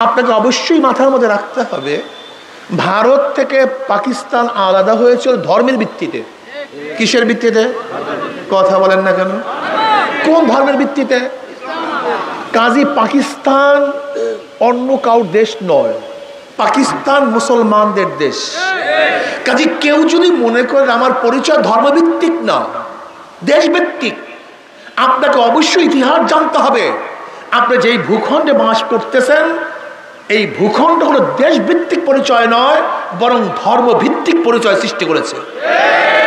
আপনাকে অবশ্যই মাথার মধ্যে রাখতে হবে, ভারত থেকে পাকিস্তান আলাদা হয়েছিল ধর্মের ভিত্তিতে। কিসের ভিত্তিতে? কথা বলেন না কেন? কোন ধর্মের ভিত্তিতে? কাজী পাকিস্তান অন্য কাউর দেশ নয়, পাকিস্তান মুসলমানদের দেশ। কাজী কেউ যদি মনে করেন আমার পরিচয় ধর্মভিত্তিক না, দেশভিত্তিক, আপনাকে অবশ্যই ইতিহাস জানতে হবে। আপনি যেই ভূখণ্ডে বাস করতেছেন, এই ভূখণ্ড হলো দেশভিত্তিক পরিচয় নয়, বরং ধর্মভিত্তিক পরিচয় সৃষ্টি করেছে।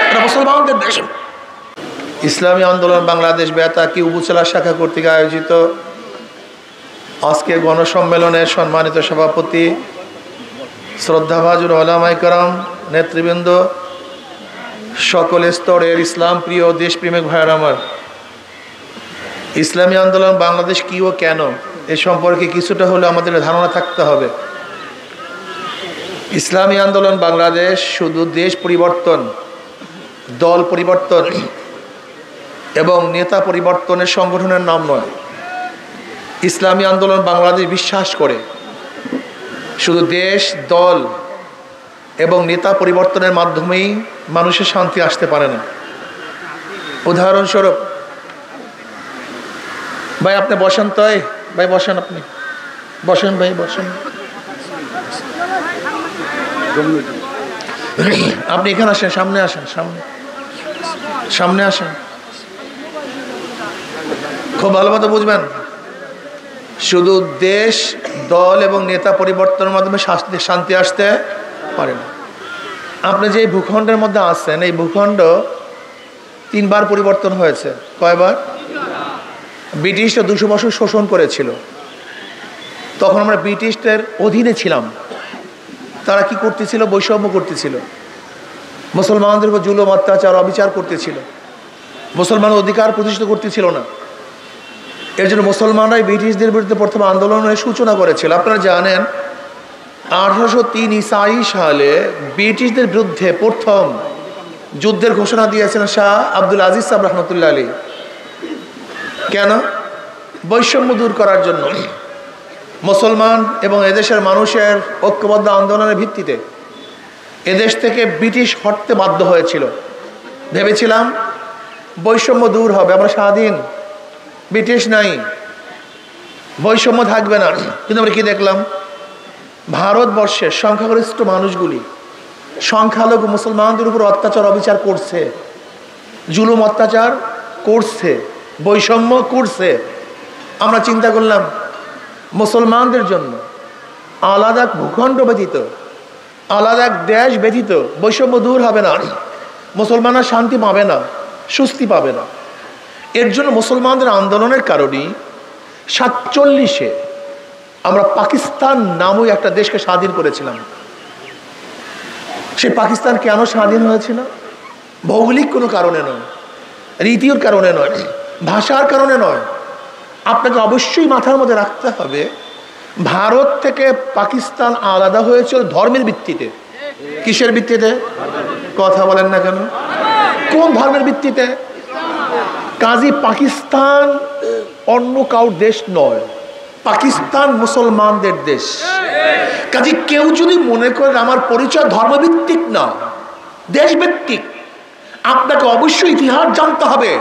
এটা মুসলমানদের দেশ। ইসলামী আন্দোলন বাংলাদেশ বেতাকি উপজেলা শাখা কর্তৃক আয়োজিত আজকে গণসম্মেলনের সম্মানিত সভাপতি, শ্রদ্ধাভাজন ওলামায়ে কেরাম, নেতৃবৃন্দ, সকল স্তরের ইসলাম প্রিয় দেশপ্রেমিক ভাইয়ের আমার, ইসলামী আন্দোলন বাংলাদেশ কি ও কেন এ সম্পর্কে কিছুটা হলেও আমাদের ধারণা থাকতে হবে। ইসলামী আন্দোলন বাংলাদেশ শুধু দেশ পরিবর্তন, দল পরিবর্তন এবং নেতা পরিবর্তনের সংগঠনের নাম নয়। ইসলামী আন্দোলন বাংলাদেশ বিশ্বাস করে শুধু দেশ, দল এবং নেতা পরিবর্তনের মাধ্যমেই মানুষের শান্তি আসতে পারে না। উদাহরণস্বরূপ, ভাই আপনি বসেন তো, ভাই বসেন, আপনি বসেন, ভাই বসেন, আপনি এখানে আসেন, সামনে আসেন, সামনে আসেন। খুব ভালো মতো বুঝবেন, শুধু দেশ, দল এবং নেতা পরিবর্তনের মাধ্যমে শান্তি আসতে পারে না। আপনি যে ভূখণ্ডের মধ্যে আছেন, এই ভূখণ্ড 3 বার পরিবর্তন হয়েছে। কয়বার? ব্রিটিশরা 200 বছর শোষণ করেছিল, তখন আমরা ব্রিটিশদের অধীনে ছিলাম। তারা কি করতেছিল? বৈষম্য করতেছিল, মুসলমানদের উপর জুলুম, অত্যাচার, অবিচার করতেছিল, মুসলমানের অধিকার প্রতিষ্ঠিত করতেছিল না। এর জন্য মুসলমানরাই ব্রিটিশদের বিরুদ্ধে প্রথম আন্দোলনের সূচনা করেছিল। আপনারা জানেন 1803 ঈসাই সালে ব্রিটিশদের বিরুদ্ধে প্রথম যুদ্ধের ঘোষণা দিয়েছিলেন শাহ আব্দুল আজিজ সাহেব রহমতুল্লাহ আলী। কেন? বৈষম্য দূর করার জন্য, মুসলমান এবং এদেশের মানুষের ঐক্যবদ্ধ আন্দোলনের ভিত্তিতে এদেশ থেকে ব্রিটিশ হটতে বাধ্য হয়েছিল। ভেবেছিলাম বৈষম্য দূর হবে, আমরা স্বাধীন, ব্রিটিশ নাই, বৈষম্য থাকবে না। কিন্তু আমরা কি দেখলাম? ভারতবর্ষের সংখ্যাগরিষ্ঠ মানুষগুলি সংখ্যালঘু মুসলমানদের উপর অত্যাচার, অবিচার করছে, জুলুম অত্যাচার করছে, বৈষম্য করছে। আমরা চিন্তা করলাম মুসলমানদের জন্য আলাদা ভূখণ্ড ব্যতীত, আলাদা দেশ ব্যতীত বৈষম্য দূর হবে না, মুসলমানরা শান্তি পাবে না, স্বস্তি পাবে না। এর জন্য মুসলমানদের আন্দোলনের কারণেই 47-এ আমরা পাকিস্তান নামক একটা দেশকে স্বাধীন করেছিলাম। সে পাকিস্তান কেন স্বাধীন হয়েছিল? ভৌগোলিক কোনো কারণে নয়, রীতির কারণে নয়, ভাষার কারণে নয়। আপনাকে অবশ্যই মাথার মধ্যে রাখতে হবে, ভারত থেকে পাকিস্তান আলাদা হয়েছিল ধর্মের ভিত্তিতে। কিসের ভিত্তিতে? কথা বলেন না কেন? কোন ধর্মের ভিত্তিতে? কাজী পাকিস্তান অন্য কাউর দেশ নয়, পাকিস্তান মুসলমানদের দেশ। কাজী কেউ যদি মনে করেন আমার পরিচয় ধর্মভিত্তিক না, দেশভিত্তিক, আপনাকে অবশ্যই ইতিহাস জানতে হবে।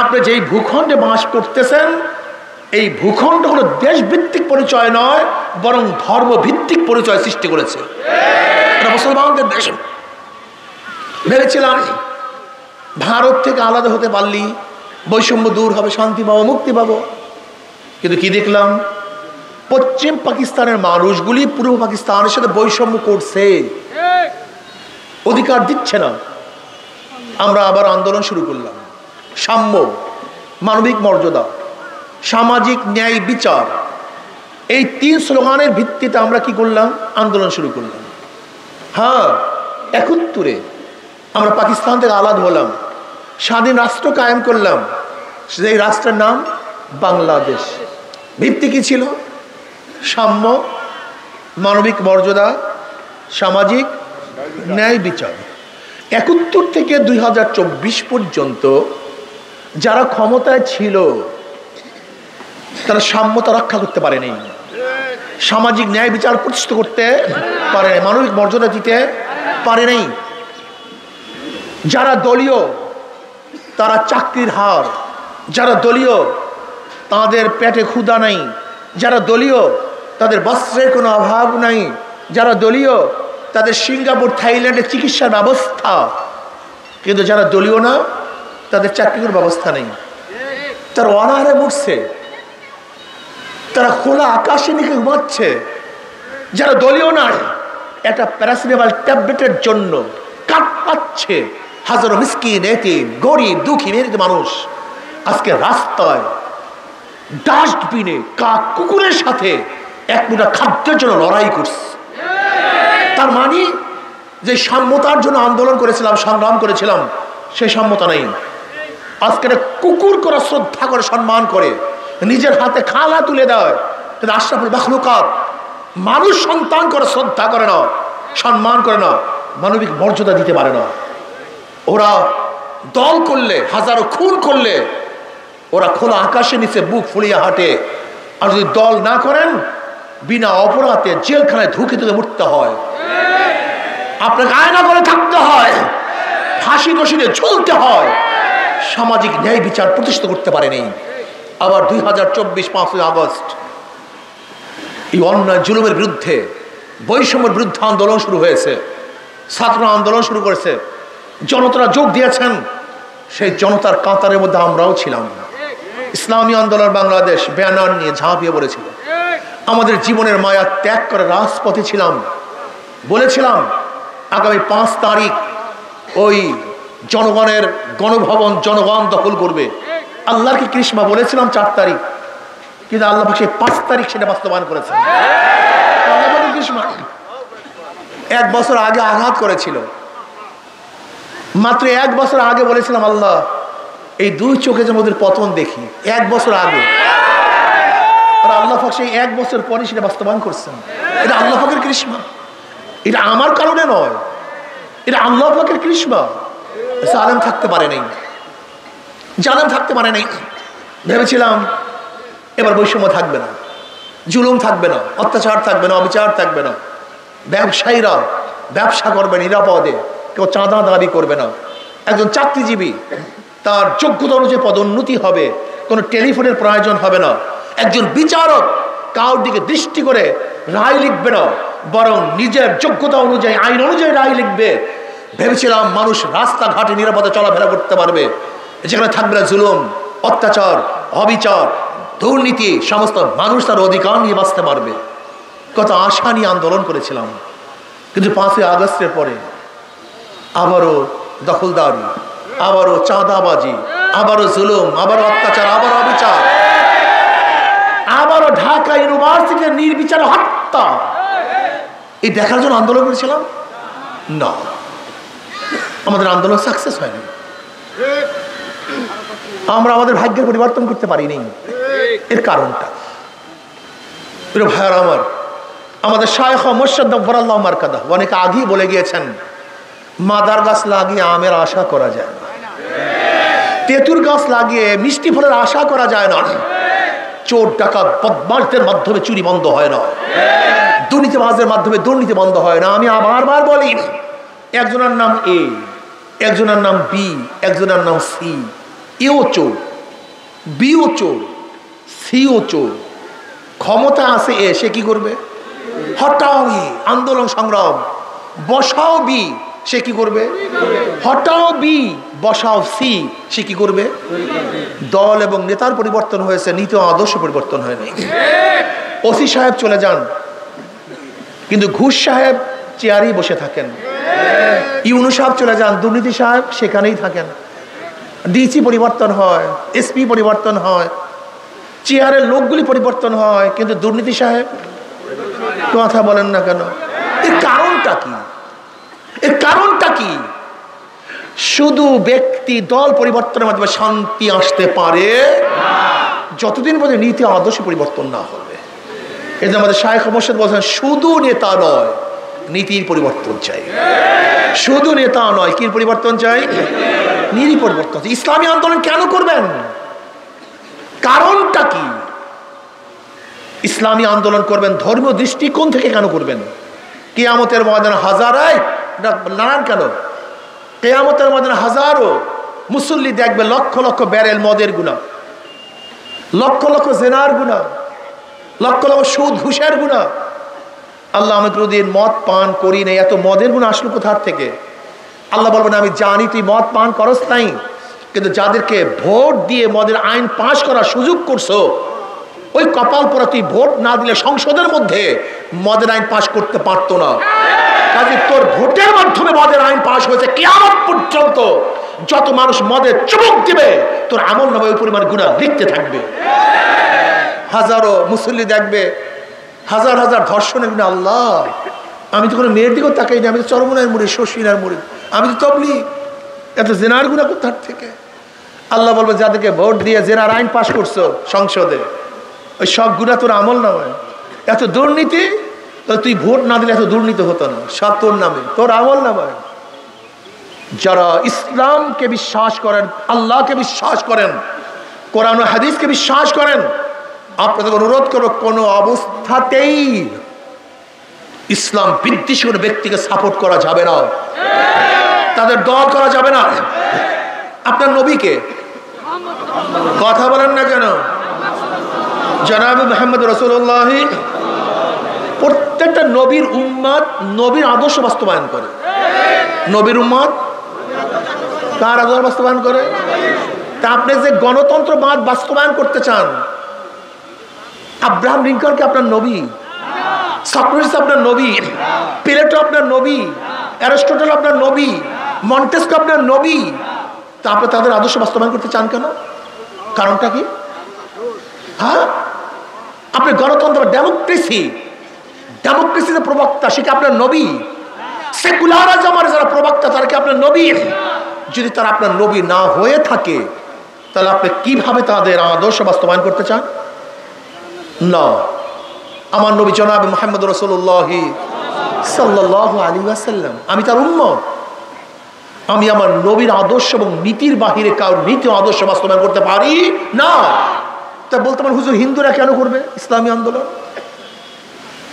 আপনি যেই ভূখণ্ডে বাস করতেছেন, এই ভূখণ্ড হলো দেশভিত্তিক পরিচয় নয়, বরং ধর্মভিত্তিক পরিচয় সৃষ্টি করেছে। এটা মুসলমানদের দেশ। ভেবেছিলাম ভারত থেকে আলাদা হতে পারলি বৈষম্য দূর হবে, শান্তি পাবো, মুক্তি পাবো। কিন্তু কি দেখলাম? পশ্চিম পাকিস্তানের মানুষগুলি পূর্ব পাকিস্তানের সাথে বৈষম্য করছে, অধিকার দিচ্ছে না। আমরা আবার আন্দোলন শুরু করলাম। সাম্য, মানবিক মর্যাদা, সামাজিক ন্যায়, বিচার, এই 3 স্লোগানের ভিত্তিতে আমরা কি করলাম? আন্দোলন শুরু করলাম। হ্যাঁ, 71-এ আমরা পাকিস্তান থেকে আলাদা হলাম, স্বাধীন রাষ্ট্র কায়েম করলাম। সেই রাষ্ট্রের নাম বাংলাদেশ। ভিত্তি কি ছিল? সাম্য, মানবিক মর্যাদা, সামাজিক ন্যায়, বিচার। 71 থেকে 2024 পর্যন্ত যারা ক্ষমতায় ছিল তারা সাম্যতা রক্ষা করতে পারেনি, সামাজিক ন্যায় বিচার প্রতিষ্ঠিত করতে পারে নাই, মানবিক মর্যাদা দিতে পারে নাই। যারা দলীয় তারা চাকরির হার, যারা দলীয় তাদের পেটে ক্ষুধা নাই, যারা দলীয় তাদের বস্ত্রের কোনো অভাব নাই, যারা দলীয় তাদের সিঙ্গাপুর থাইল্যান্ডে চিকিৎসার ব্যবস্থা, কিন্তু যারা দলীয় না তাদের চাকরির ব্যবস্থা নেই। তারা অনাহারে মরছে, তারা খোলা আকাশে নিচে ঘুমাচ্ছে। যারা দলীয় না একটা প্যারাসিটামল ট্যাবলেটের জন্য কাট পাচ্ছে হাজারো মিসকিন, এতিম, গরিব, দুঃখী মেহনত মানুষ আজকে রাস্তায় ডাস্টবিনে কুকুরের সাথে এক মুঠা খাদ্যের জন্য লড়াই করছে। তার মানে যে সাম্যতার জন্য আন্দোলন করেছিলাম, সংগ্রাম করেছিলাম, সেই সাম্যতা নেই। আজকে কুকুর করে শ্রদ্ধা করে, সম্মান করে, নিজের হাতে খালা তুলে দেয়, কিন্তু আশরাফুল মাখলুকাত মানুষ সন্তান করে শ্রদ্ধা করে না, সম্মান করে না, মানবিক মর্যাদা দিতে পারে না। ওরা দল করলে, হাজারো খুন করলে ওরা খোলা আকাশের নিচে বুক ফুলিয়ে হাঁটে। আর যদি দল না করেন বিনা অপরাধে জেলখানায় ধুকে ধুকে মরতে হয়, আপনাকে আয়না করে থাকতে হয়, ফাঁসি কষিয়ে ঝুলতে হয়। সামাজিক ন্যায় বিচার প্রতিষ্ঠিত করতে পারেনি। আবার 2024 5ই আগস্ট এই অন্যায় জুলুমের বিরুদ্ধে, বৈষম্যের বিরুদ্ধে আন্দোলন শুরু হয়েছে, ছাত্র আন্দোলন শুরু করেছে, জনতারা যোগ দিয়েছেন। সেই জনতার কাতারের মধ্যে আমরাও ছিলাম। ইসলামী আন্দোলন বাংলাদেশ ব্যানার নিয়ে ঝাঁপিয়ে পড়েছিল। আমাদের জীবনের মায়া ত্যাগ করে রাজপথে ছিলাম। বলেছিলাম আগামী 5 তারিখ ওই জনগণের গণভবন জনগণ দখল করবে। আল্লাহকে কৃষ্ণা বলেছিলাম 4 তারিখ, কিন্তু আল্লাহ পাক সেই 5 তারিখ সেটা বাস্তবায়ন করেছেন। এক বছর আগে আঘাত করেছিল, মাত্র 1 বছর আগে বলেছিলাম আল্লাহ এই 2 চোখে যে মোদের পতন দেখি, 1 বছর আগে। আর আল্লাহ পাক সেই 1 বছর পরে সেটা বাস্তবায়ন করছেন। এটা আল্লাহ পাকের কৃষ্ণা, এটা আমার কারণে নয়, এটা আল্লাহ পাকের কৃষ্ণা। জালেম থাকতে পারে নাই, জালেম থাকতে পারে নাই। ভেবেছিলাম এবার বৈষম্য থাকবে না, জুলুম থাকবে না, অত্যাচার থাকবে না, অবিচার থাকবে না, ব্যবসায়ীরা ব্যবসা করবে নিরাপদে, কেউ চাঁদা দাবি করবে না, একজন চাকরিজীবী তার যোগ্যতা অনুযায়ী পদোন্নতি হবে, কোনো টেলিফোনের প্রয়োজন হবে না, একজন বিচারক কাউর দিকে দৃষ্টি করে রায় লিখবে না, বরং নিজের যোগ্যতা অনুযায়ী আইন অনুযায়ী রায় লিখবে। ভেবেছিলাম মানুষ রাস্তাঘাটে নিরাপদে চলাফেরা করতে পারবে, যেখানে থাকবে না জুলুম, অত্যাচার, অবিচার, দুর্নীতি, সমস্ত মানুষ তার অধিকার নিয়ে বাঁচতে পারবে। কত আশা নিয়ে আন্দোলন করেছিলাম, কিন্তু 5ই আগস্টের পরে আবারও দখলদারি, আবারও চাঁদাবাজি, আবারও জুলুম, আবারও অত্যাচার, আবারও অবিচার, আবারও ঢাকা ইউনিভার্সিটির নির্বিচারে হত্যা। এই দেখার জন্য আন্দোলন করেছিলাম না, আমাদের আন্দোলন সাকসেস হয়নি। আমরা আমাদের ভাগ্যের পরিবর্তন করতে পারিনি। এর কারণটা ভাইয়ার আমার, আমাদের শায়খ মুর্শিদ নব্বরাল্লাহ মারকাদা অনেক আগেই বলে গিয়েছেন, মাদার গাছ লাগিয়ে আমের আশা করা যায় না, তেঁতুর গাছ লাগিয়ে মিষ্টি ফলের আশা করা যায় না, চোর ডাকাত বদমাশদের মাধ্যমে চুরি বন্ধ হয় না, দুর্নীতিবাজের মাধ্যমে দুর্নীতি বন্ধ হয় না। আমি বারবার বলি, একজনের নাম এ, একজনের নাম বি, একজনের নাম সি, এও চোর, বিও চোর, সিও চোর। ক্ষমতা আছে এ, সে কি করবে? হটাও ই, আন্দোলন সংগ্রাম, বসাও বি, সে কি করবে? হটাও বি, বসাও সি, সে কি করবে? দল এবং নেতার পরিবর্তন হয়েছে, নীতি আদর্শ পরিবর্তন হয়নি। ওসি সাহেব চলে যান, কিন্তু ঘুষ সাহেব চেয়ারেই বসে থাকেন। ইউনু সাহেব চলে যান, দুর্নীতি সাহেব সেখানেই থাকেন। ডিসি পরিবর্তন হয়, এসপি পরিবর্তন হয়, চেয়ারের লোকগুলি পরিবর্তন হয়, কিন্তু দুর্নীতি সাহেব কথা বলেন না কেন? এর কারণটা কি? এর কারণটা কি? শুধু ব্যক্তি দল পরিবর্তনের মাধ্যমে শান্তি আসতে পারে যতদিন পর্যন্ত নীতি আদর্শ পরিবর্তন না হবে। এই যে আমাদের শায়খ মুর্শিদ বলছেন, শুধু নেতা নয়, নীতির পরিবর্তন চাই। শুধু নেতা নয়, কি পরিবর্তন চাই? নীতি পরিবর্তন। ইসলামী আন্দোলন কেন করবেন? কারণটা কি? ইসলামী আন্দোলন করবেন ধর্মীয় দৃষ্টিকোণ থেকে কেন করবেন? কিয়ামতের ময়দানে হাজারাই নানান কেন? কিয়ামতের ময়দানে হাজারো মুসল্লি দেখবে লক্ষ লক্ষ ব্যারেল মদের গুনাহ, লক্ষ লক্ষ জেনার গুনাহ, লক্ষ লক্ষ সুদ ঘুষের গুনাহ। আল্লাহ আমি কোনোদিন মদ পান করি নাই, এত মদের গুনাহ আসলো কোথার থেকে? আল্লাহ বলবেন আমি জানি তুই মদ পান করস নাই, কিন্তু যাদেরকে ভোট দিয়ে মদের আইন পাশ করার সুযোগ করছো, ওই কপাল পরা তুই ভোট না দিলে সংসদের মধ্যে মদের আইন পাশ করতে পারতো না। কাজে তোর ভোটের মাধ্যমে মদের আইন পাশ হয়েছে, কিয়ামত পর্যন্ত যত মানুষ মদের চুমুক দিবে তোর আমল নামে ওই পরিমাণ গুনাহ লিখতে থাকবে। হাজারো মুসল্লি দেখবে হাজার হাজার ধর্ষণের গুনাহ। আল্লাহ আমি তো কোনো মেয়ের দিকেও তাকাই না, আমি তো চরমনায়ের মুরিদ, শশীনার মুরিদ, আমি তো তবলিগ, এত জেনার গুনাহ কোথার থেকে? আল্লাহ বলবে যাদেরকে ভোট দিয়ে জেনার আইন পাশ করছো সংসদে, ওই সব গুনাহ তোর আমল নামে। এত দুর্নীতি, তুই ভোট না দিলে এত দুর্নীতি হতো না, সব তোর নামে, তোর আমল নামে। যারা ইসলামকে বিশ্বাস করেন, আল্লাহকে বিশ্বাস করেন, কোরআন ও হাদিসকে বিশ্বাস করেন, আপনাদের অনুরোধ করো কোনো অবস্থাতেই ইসলাম বিদ্বেষী কোনো ব্যক্তিকে সাপোর্ট করা যাবে না, তাদের দল করা যাবে না। আপনার নবীকে কথা বলেন না কেন? জনাবে মুহাম্মদ রাসূলুল্লাহ প্রত্যেকটা নবীর উম্মত নবীর আদর্শ বাস্তবায়ন করে। নবীর উম্মত কার আদর্শ বাস্তবায়ন করে? তা আপনি যে গণতন্ত্রবাদ বাস্তবায়ন করতে চান, আব্রাহাম লিঙ্কনকে আপনার নবী, সক্রেটিস আপনার নবী, প্লেটো আপনার নবী, অ্যারিস্টটল আপনার নবী, মন্টেস্কো আপনার নবী, তা আপনি তাদের আদর্শ বাস্তবায়ন করতে চান কেন? কারণটা কি? হ্যাঁ, আপনি গণতন্ত্র ডেমোক্রেসির প্রবক্তা, সে কি আপনার নবী? সেকুলারিজমের যারা প্রবক্তা তারা কি আপনার নবী? যদি তারা আপনার নবী না হয়ে থাকে তাহলে আপনি কিভাবে তাদের আদর্শ বাস্তবায়ন করতে চান? না, আমার নবী জনাব মুহাম্মদ রাসূলুল্লাহ সাল্লাল্লাহু আলাইহি ওয়াসাল্লাম, আমি তার উম্মত। আমি আমার নবীর আদর্শ এবং নীতির বাহিরে কারোর নীতি আদর্শ বাস্তবায়ন করতে পারি না। তা বলতে পারেন হুজুর হিন্দুরা কেন করবে ইসলামী আন্দোলন,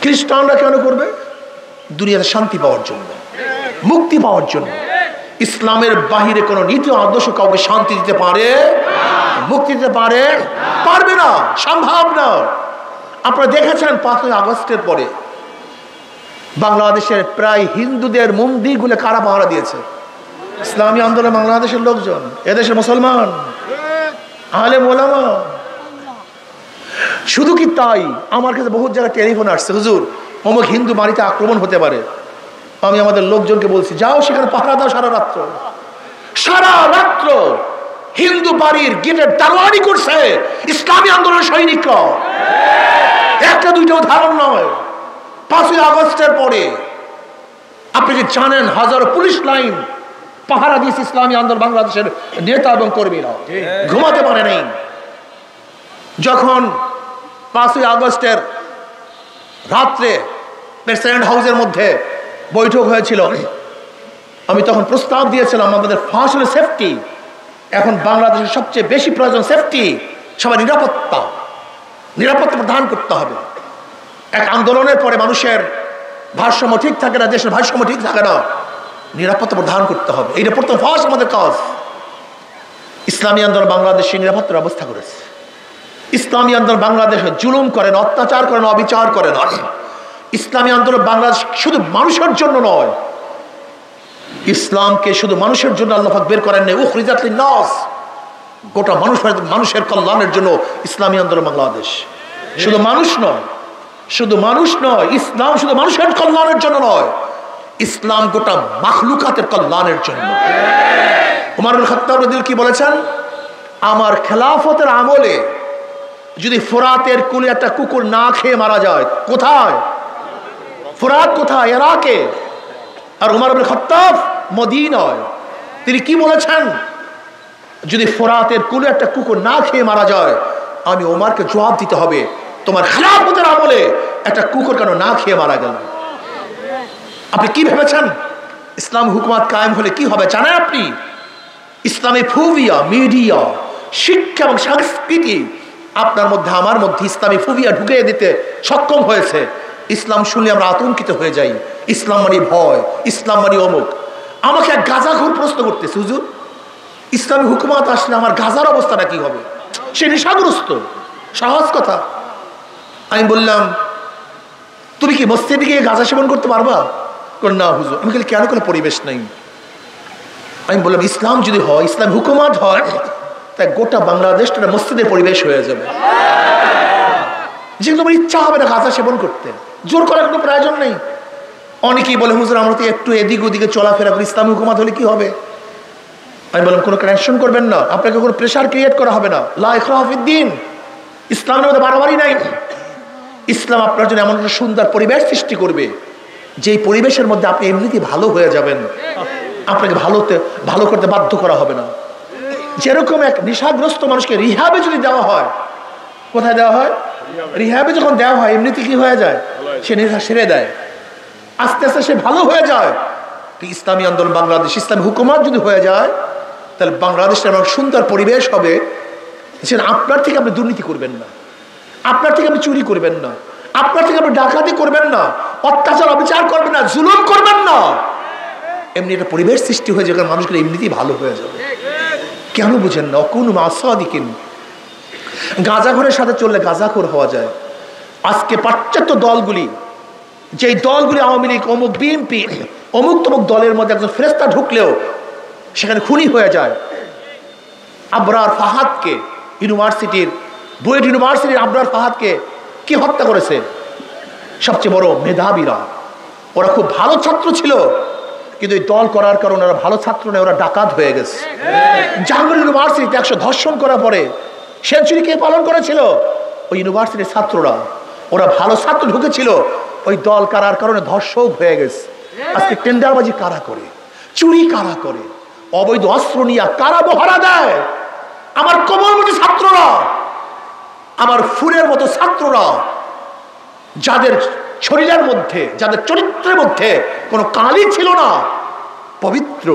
খ্রিস্টানরা কেন করবে? দুনিয়াতে শান্তি পাওয়ার জন্য, মুক্তি পাওয়ার জন্য। ইসলামের বাহিরে কোনো নীতি আদর্শ কাউকে শান্তি দিতে পারে, মুক্তি দিতে পারে? পারবে না, সম্ভব না। আপনারা দেখেছেন 5ই আগস্টের পরে বাংলাদেশের প্রায় হিন্দুদের মন্দিরগুলো কারা পাহারা দিয়েছে? ইসলামী আন্দোলন বাংলাদেশের লোকজন, এদেশের মুসলমান, আলেম ওলামা। শুধু কি তাই, আমার কাছে বহুত জায়গায় টেলিফোন আসছে, হুজুর অমুক হিন্দু বাড়িতে আক্রমণ হতে পারে। আমি আমাদের লোকজনকে বলছি যাও সেখানে পাহারা দাও সারা রাত্র। হিন্দু বাড়ির গেটের দারোয়ানি করছে ইসলামী আন্দোলনের সৈনিকরা, একটা দুইটা উদাহরণ নয়। 5ই আগস্টের পরে আপনি কি জানেন হাজারো পুলিশ লাইন পাহারা দিয়েছে ইসলামী আন্দোলন বাংলাদেশের নেতা এবং কর্মীরা, ঘুমাতে পারে নাই। যখন 5ই আগস্টের রাত্রে প্রেসিডেন্ট হাউসের মধ্যে বৈঠক হয়েছিল, আমি তখন প্রস্তাব দিয়েছিলাম আমাদের ফার্স্ট হলো সেফটি। এখন বাংলাদেশের সবচেয়ে বেশি প্রয়োজন সেফটি, সবাই নিরাপত্তা প্রদান করতে হবে। এক আন্দোলনের পরে মানুষের ভারসাম্য ঠিক থাকে না, দেশের ভারসাম্য ঠিক থাকে না, নিরাপত্তা প্রদান করতে হবে। এইটা প্রথম ফার্স্ট আমাদের কাজ। ইসলামী আন্দোলন বাংলাদেশে নিরাপত্তার ব্যবস্থা করেছে। ইসলামী আন্দোলন বাংলাদেশে জুলুম করেন, অত্যাচার করেন, অবিচার করেন। ইসলামী আন্দোলন বাংলাদেশ শুধু মানুষের জন্য নয়, ইসলামকে শুধু মানুষের জন্য আল্লাহ পাক বের করেন নাই, উখরিজাত লিন-নাস, গোটা মানুষের কল্যাণের জন্য ইসলামী আন্দোলন বাংলাদেশ। শুধু মানুষ নয়, ইসলাম শুধু মানুষের কল্যাণের জন্য নয়, ইসলাম গোটা মাখলুকাতের কল্যাণের জন্য। ওমর ইবনে খাত্তাব রাদিয়াল্লাহু কি বলেছেন? আমার খেলাফতের আমলে যদি ফোরাতের কুলে একটা কুকুর না খেয়ে মারা যায়, কোথায়? ফোরাত কোথায়? ইরাকে। আর ওমর ইবনে খাত্তাব মদিনায়। তিনি কি বলেছেন? যদি ফোরাতের কুলে একটা কুকুর না খেয়ে মারা যায়, আমি ওমরকে জবাব দিতে হবে তোমার খেলাফতের আমলে একটা কুকুর কেন না খেয়ে মারা গেল? আপনি কি ভেবেছেন ইসলাম হুকুমত কায়েম হলে কি হবে জানেন আপনি? ইসলামী ফুভিয়া, মিডিয়া, শিক্ষা এবং সংস্কৃতি আপনার মধ্যে আমার মধ্যে ইসলামী ফুবিয়া ঢুকিয়ে দিতে সক্ষম হয়েছে। ইসলাম শুনলে আমরা আতঙ্কিত হয়ে যাই, ইসলাম মানে ভয়, ইসলাম মানে অমুক। আমাকে এক গাঁজাখোর প্রশ্ন করতেছে, হুজুর ইসলামী হুকুমত আসলে আমার গাঁজার অবস্থাটা কি হবে? সে নেশাগ্রস্ত। সহজ কথা। আমি বললাম তুমি কি মসজিদে গিয়ে গাঁজা সেবন করতে পারবা? না হুজুর। আমি কেন কোনো পরিবেশ নাই। আমি বললাম ইসলাম যদি হয়, ইসলাম হুকুমত হয়, তাই গোটা বাংলাদেশটা মসজিদের পরিবেশ হয়ে যাবে, যে তোমার ইচ্ছা হবে না গাঁজা সেবন করতে, জোর করার কোনো প্রয়োজন নেই। অনেকেই বলে হুজুর আমরা তো একটু এদিক ওদিকে চলাফেরা করি, ইসলামী হুকুমত হলে কি হবে? আমি বললাম কোনো টেনশন করবেন না, আপনাকে কোনো প্রেশার ক্রিয়েট করা হবে না। লা ইকরাহা ফিদ্দীন, ইসলামের মধ্যে বাড়াবাড়ি নাই। ইসলাম আপনার জন্য এমন একটা সুন্দর পরিবেশ সৃষ্টি করবে, যেই পরিবেশের মধ্যে আপনি এমনিতেই ভালো হয়ে যাবেন, আপনাকে ভালো করতে বাধ্য করা হবে না। যেরকম এক নেশাগ্রস্ত মানুষকে রিহাবে যদি দেওয়া হয়, কোথায় দেওয়া হয়? রিহাবে যখন দেওয়া হয় এমনিতে কি হয়ে যায়? সে নেশা সেরে দেয়, আস্তে আস্তে সে ভালো হয়ে যায়। ইসলামী আন্দোলন বাংলাদেশ, ইসলামী হুকুমত যদি হয়ে যায়, তাহলে বাংলাদেশের এমন সুন্দর পরিবেশ হবে যে আপনার থেকে আপনি দুর্নীতি করবেন না, আপনার থেকে আপনি চুরি করবেন না, আপনার থেকে আপনি ডাকাতি করবেন না, অত্যাচার অবিচার করবেন না, জুলুম করবেন না। এমনি একটা পরিবেশ সৃষ্টি হয়ে যাবে, মানুষগুলো এমনিতেই ভালো হয়ে যাবে। কেন বুঝেন না? কোন মাসাদিকিন গাঁজাখোরের সাথে চললে গাঁজাখোর হওয়া যায়। আজকে পাশ্চাত্য দলগুলি, যেই দলগুলি আওয়ামী লীগ, অমুক বিএনপি, অমুক তমুক দলের মধ্যে একজন ফেরেশতা ঢুকলেও সেখানে খুনি হয়ে যায়। আবরার ফাহাদকে, বুয়েট ইউনিভার্সিটির আবরার ফাহাদকে কি হত্যা করেছে? সবচেয়ে বড় মেধাবীরা, ওরা খুব ভালো ছাত্র ছিল, কিন্তু এই দল করার কারণে ওরা ভালো ছাত্র নয়, ওরা ডাকাত হয়ে গেছে। জাহাঙ্গীর ইউনিভার্সিটিতে 100 ধর্ষণ করার পরে সেঞ্চুরি কে পালন করেছিল? ওই ইউনিভার্সিটির ছাত্ররা। ওরা ভালো ছাত্র ঢুকেছিল, ওই দল করার কারণে ধর্ষক হয়ে গেছে। আজকে টেন্ডারবাজি কারা করে, চুরি কারা করে, অবৈধ অস্ত্র নিয়ে কারা বহারা দেয়? আমার কোমলমতি ছাত্ররা, আমার ফুলের মতো ছাত্ররা, যাদের শরীরের মধ্যে, যাদের চরিত্রের মধ্যে কোনো কালি ছিল না, পবিত্র,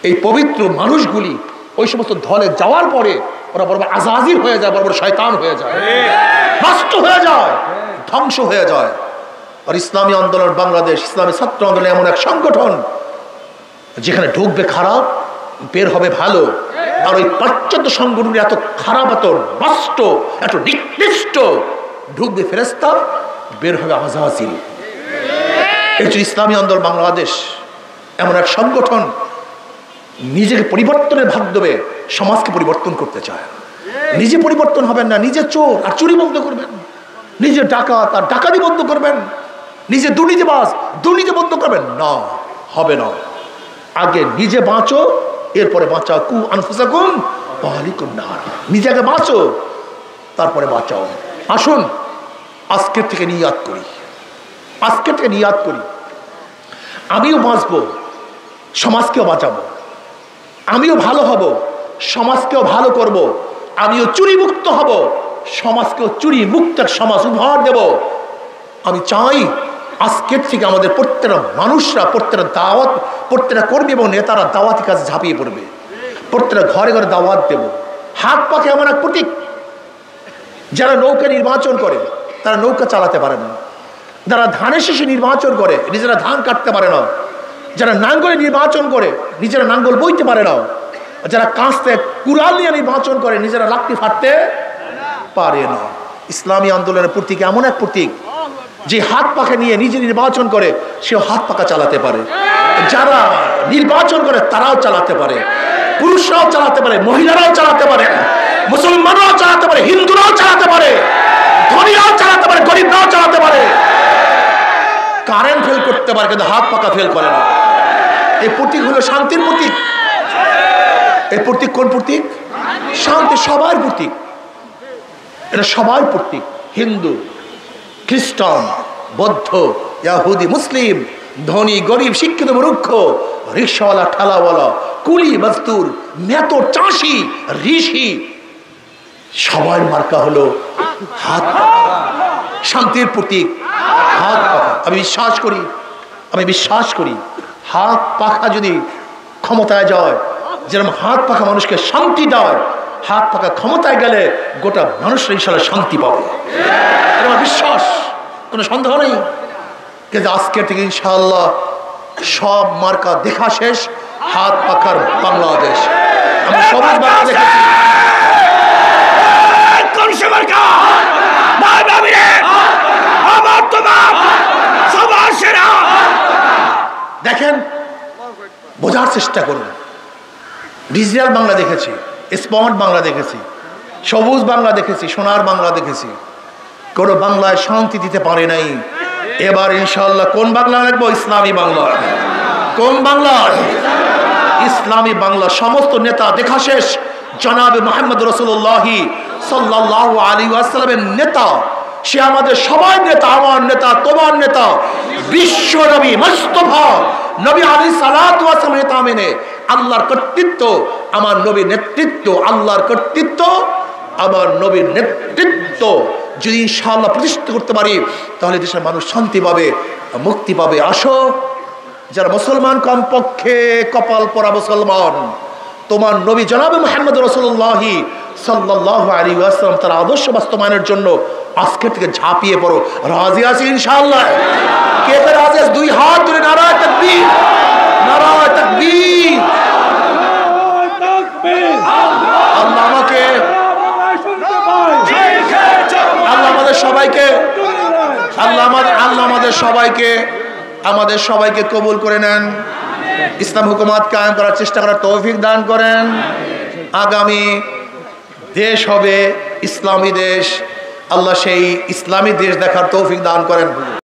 এই পবিত্র মানুষগুলি ওই সমস্ত দলে যাওয়ার পরে ওরা বড় বড় আজাজির হয়ে যায়, বড় বড় শয়তান হয়ে যায়, নষ্ট হয়ে যায়, ধ্বংস হয়ে যায়। আর ইসলামী আন্দোলন বাংলাদেশ, ইসলামী ছাত্র আন্দোলন এমন এক সংগঠন যেখানে ঢুকবে খারাপ, বের হবে ভালো। আর ওই পাশ্চাত্য সংগঠনগুলি এত খারাপ, এত নষ্ট, এত নিকৃষ্ট, ঢুকবে ফেরেশতা, বের হবে আজাজিল। এই যে ইসলামী আন্দোলন বাংলাদেশ এমন এক সংগঠন নিজেকে পরিবর্তনের মাধ্যমে সমাজকে পরিবর্তন করতে চায়। নিজে পরিবর্তন হবেন না, নিজে চোর আর চুরি বন্ধ করবেন, নিজে ডাকাত আর ডাকাতি বন্ধ করবেন, নিজে দুর্নীতিবাজ দুর্নীতি বন্ধ করবেন না, হবে না। আগে নিজে বাঁচো, এরপরে বাঁচাও। কু আনফুসাকুম ওয়াহলিকুম নার, নিজেকে বাঁচো তারপরে বাঁচাও। আসুন আজকের থেকে নিয়াত করি, আজকের থেকে নিয়াত করি, আমিও বাঁচবো, সমাজকেও বাঁচাবো, আমিও ভালো হব, সমাজকেও ভালো করব, আমিও চুরি মুক্ত হব, সমাজকেও চুরি মুক্ত সমাজ উপহার দেব। আমি চাই আজকের থেকে আমাদের প্রত্যেকটা মানুষরা, প্রত্যেকটা কর্মী এবং নেতারা দাওয়াতি কাজে ঝাঁপিয়ে পড়বে, প্রত্যেকটা ঘরে ঘরে দাওয়াত দেব। হাত পাখে এমন এক প্রতীক, যারা নৌকা নির্বাচন করে তারা নৌকা চালাতে পারে না, যারা ধানের শীষে নির্বাচন করে নিজেরা ধান কাটতে পারে না, যারা নাঙ্গলে নির্বাচন করে নিজেরা নাঙ্গল বইতে পারে না, যারা কাঁচতে কুড়াল নিয়ে নির্বাচন করে নিজেরা লাকড়ি ফাটতে পারে না। ইসলামী আন্দোলনের প্রতীক এমন এক প্রতীক, যে হাত পাখা নিয়ে নিজে নির্বাচন করে সেও হাত পাখা চালাতে পারে, যারা নির্বাচন করে তারাও চালাতে পারে, পুরুষরাও চালাতে পারে, মহিলারাও চালাতে পারে, মুসলমানরাও চালাতে পারে, হিন্দুরাও চালাতে পারে, ধনীরাও চালাতে পারে, গরিবরাও চালাতে পারে। কারেন্ট ফেল করতে পারে কিন্তু হাত পাকা ফেল করে না। এই প্রতীক হলো শান্তির প্রতীক। এই প্রতীক কোন প্রতীক? শান্তি, সবার প্রতীক, এটা সবার প্রতীক। হিন্দু, খ্রিস্টান, বৌদ্ধ, ইহুদি, মুসলিম, ধনী গরিব, শিক্ষিত মূর্খ, রিক্সাওয়ালা, ঠেলাওয়ালা, কুলি মজদুর, নেতো, চাষি, ঋষি, সবার মার্কা হলো হাত পাখা। শান্তির প্রতীক হাত পাখা। আমি বিশ্বাস করি হাত পাখা যদি ক্ষমতায় যায়, যেরকম হাত পাখা মানুষকে শান্তি দেয়, হাত পাকা ক্ষমতায় গেলে গোটা মানুষের ইনশাআল্লাহ শান্তি পাবে, এটা আমার বিশ্বাস, কোনো সন্দেহ নেই। কিন্তু আজকের থেকে ইনশাআল্লাহ সব মার্কা দেখা শেষ, হাত পাকার বাংলাদেশ। আমরা সবুজ বাংলা দেখেছি, দেখেন বোঝার চেষ্টা করুন। ডিজিটাল বাংলা দেখেছি, স্মার্ট বাংলা দেখেছি, সবুজ বাংলা দেখেছি, সোনার বাংলা দেখেছি, কোনো বাংলায় শান্তি দিতে পারে নাই। এবার ইনশাআল্লাহ কোন বাংলা রাখবো? ইসলামী বাংলা। কোন বাংলা? ইসলামী বাংলা। সমস্ত নেতা দেখা শেষ, জনাবে মুহাম্মদ রাসূলুল্লাহ সাল্লাল্লাহু আলাইহি ওয়াসাল্লামের নেতা, সে আমাদের সবাই নেতা, আমার নেতা, তোমার নেতা, বিশ্ব নবী মুস্তাফা নবী আলাইহিস সালাতু ওয়াস সালাম নেতা মেনে আল্লাহর কর্তৃত্ব, আমার নবীর নেতৃত্ব, আল্লাহর কর্তৃত্ব, আমার নবীর নেতৃত্ব যদি ইনশাআল্লাহ প্রতিষ্ঠিত করতে পারি, তাহলে দেশের মানুষ শান্তি পাবে, মুক্তি পাবে। আসো যারা মুসলমান, কমপক্ষে কপাল পরা মুসলমান, তোমার নবী জনাবে মুহাম্মদ রাসূলুল্লাহ সাল্লাল্লাহু আলাইহি ওয়াসাল্লাম তার আদর্শ বাস্তবায়নের জন্য আজকে থেকে ঝাঁপিয়ে পড়ো। রাজি আছি ইনশাআল্লাহ? কে কে রাজি আছে? দুই হাত তুলে নারায়ে তাকবীর, নারায়ে তাকবীর। আল্লাহ আমাকে, আল্লাহ আমাদের সবাইকে, আল্লাহ আমাদের সবাইকে কবুল করে নেন। ইসলাম হুকুমত কায়েম করার চেষ্টা করার তৌফিক দান করেন। আগামী দেশ হবে ইসলামী দেশ, আল্লাহ সেই ইসলামী দেশ দেখার তৌফিক দান করেন।